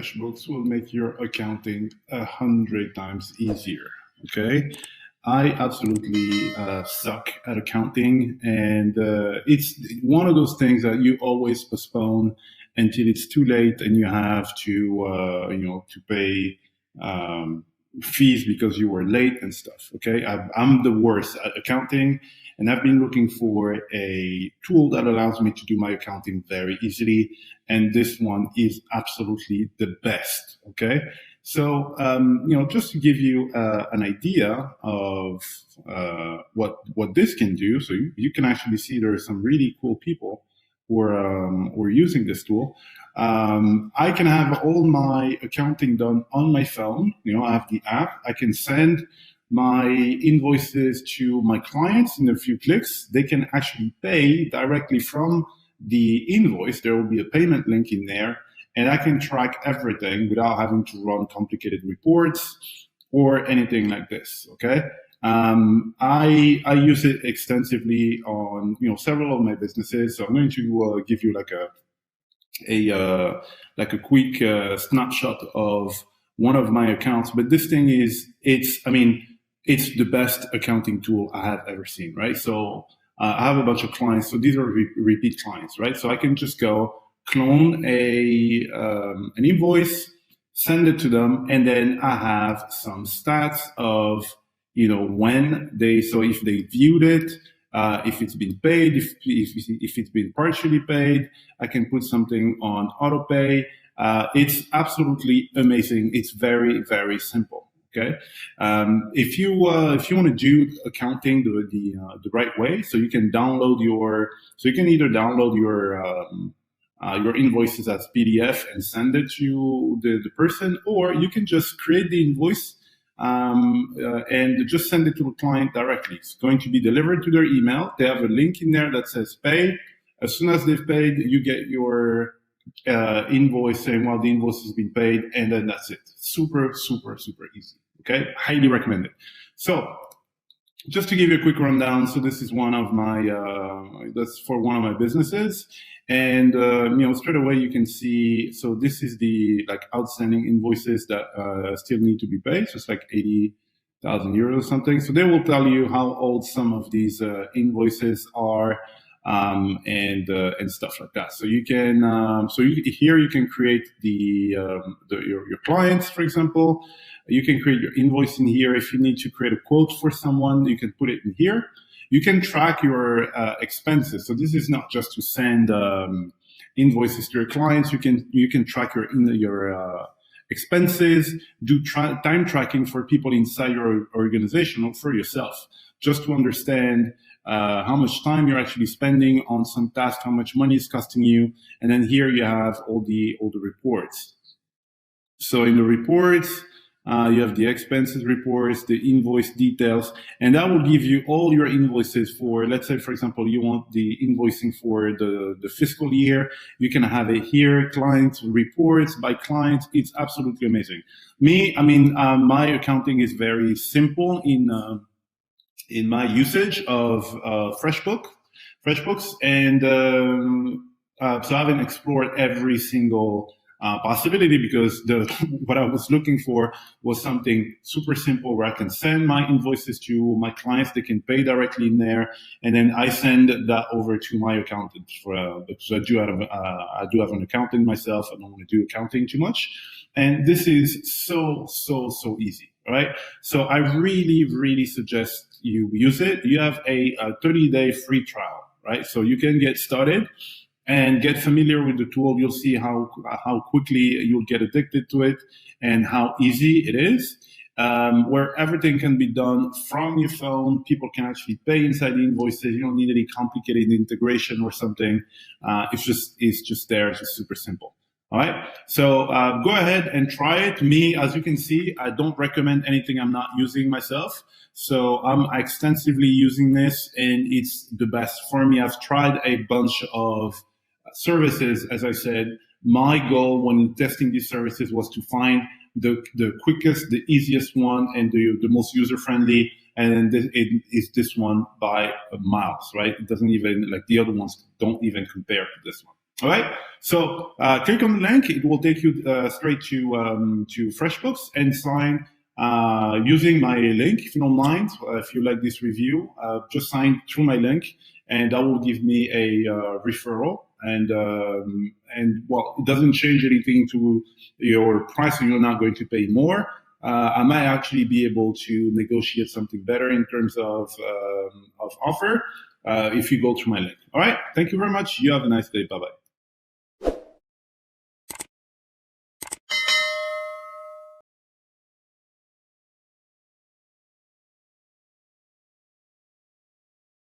FreshBooks will make your accounting 100 times easier. Okay, I absolutely suck at accounting, and it's one of those things that you always postpone until it's too late, and you have to to pay fees because you were late and stuff. Okay, I'm the worst at accounting, and I've been looking for a tool that allows me to do my accounting very easily, and this one is absolutely the best. Okay, so just to give you an idea of what this can do, so you can actually see there are some really cool people who are using this tool. I can have all my accounting done on my phone. I have the app. I can send my invoices to my clients in a few clicks. They can actually pay directly from the invoice. There will be a payment link in there, and I can track everything without having to run complicated reports or anything like this. Okay. I use it extensively on several of my businesses. So I'm going to give you like a quick snapshot of one of my accounts. But this thing it's the best accounting tool I have ever seen, right? So I have a bunch of clients. So these are repeat clients, right? So I can just go clone an invoice, send it to them, and then I have some stats of when so if they viewed it, if it's been paid, if it's been partially paid, I can put something on auto pay. It's absolutely amazing. It's very, very simple. Okay, if you want to do accounting the right way, so you can either download your invoices as PDF and send it to the person, or you can just create the invoice and just send it to the client directly. It's going to be delivered to their email. They have a link in there that says pay. As soon as they've paid, you get your invoice saying, well, the invoice has been paid, and then that's it. Super, super, super easy. Okay, highly recommend it. So just to give you a quick rundown, so this is one of my that's for one of my businesses, and straight away you can see. So this is the outstanding invoices that still need to be paid. So it's like 80,000 euros or something. So they will tell you how old some of these invoices are. And stuff like that. So you can here you can create your clients, for example. You can create your invoice in here. If you need to create a quote for someone, you can put it in here. You can track your expenses. So this is not just to send invoices to your clients. You can track your expenses, do time tracking for people inside your organization or for yourself, just to understand how much time you're actually spending on some task, how much money is costing you. And then here you have all the reports. So in the reports, you have the expenses reports, the invoice details, and that will give you all your invoices for, let's say, for example, you want the invoicing for the fiscal year. You can have it here, client reports by client. It's absolutely amazing. My accounting is very simple in my usage of FreshBooks, and so I haven't explored every single possibility, because what I was looking for was something super simple where I can send my invoices to my clients. They can pay directly in there, and then I send that over to my accountant because I do have an accountant myself. I don't want to do accounting too much, and this is so easy. Right? So I really, really suggest you use it. You have a 30-day free trial, right? So you can get started and get familiar with the tool. You'll see how quickly you'll get addicted to it and how easy it is, where everything can be done from your phone. People can actually pay inside the invoices. You don't need any complicated integration or something. It's just there. It's just super simple. All right, so go ahead and try it. Me, as you can see, I don't recommend anything I'm not using myself. So I'm extensively using this, and it's the best for me. I've tried a bunch of services. As I said, my goal when testing these services was to find the quickest, the easiest one, and the most user-friendly. And it is this one by miles, right? It doesn't even, the other ones don't even compare to this one. All right. So click on the link. It will take you straight to FreshBooks and sign using my link. If you don't mind, if you like this review, just sign through my link, and that will give me a referral. And well, it doesn't change anything to your price, so you're not going to pay more. I might actually be able to negotiate something better in terms of offer if you go through my link. All right. Thank you very much. You have a nice day. Bye bye.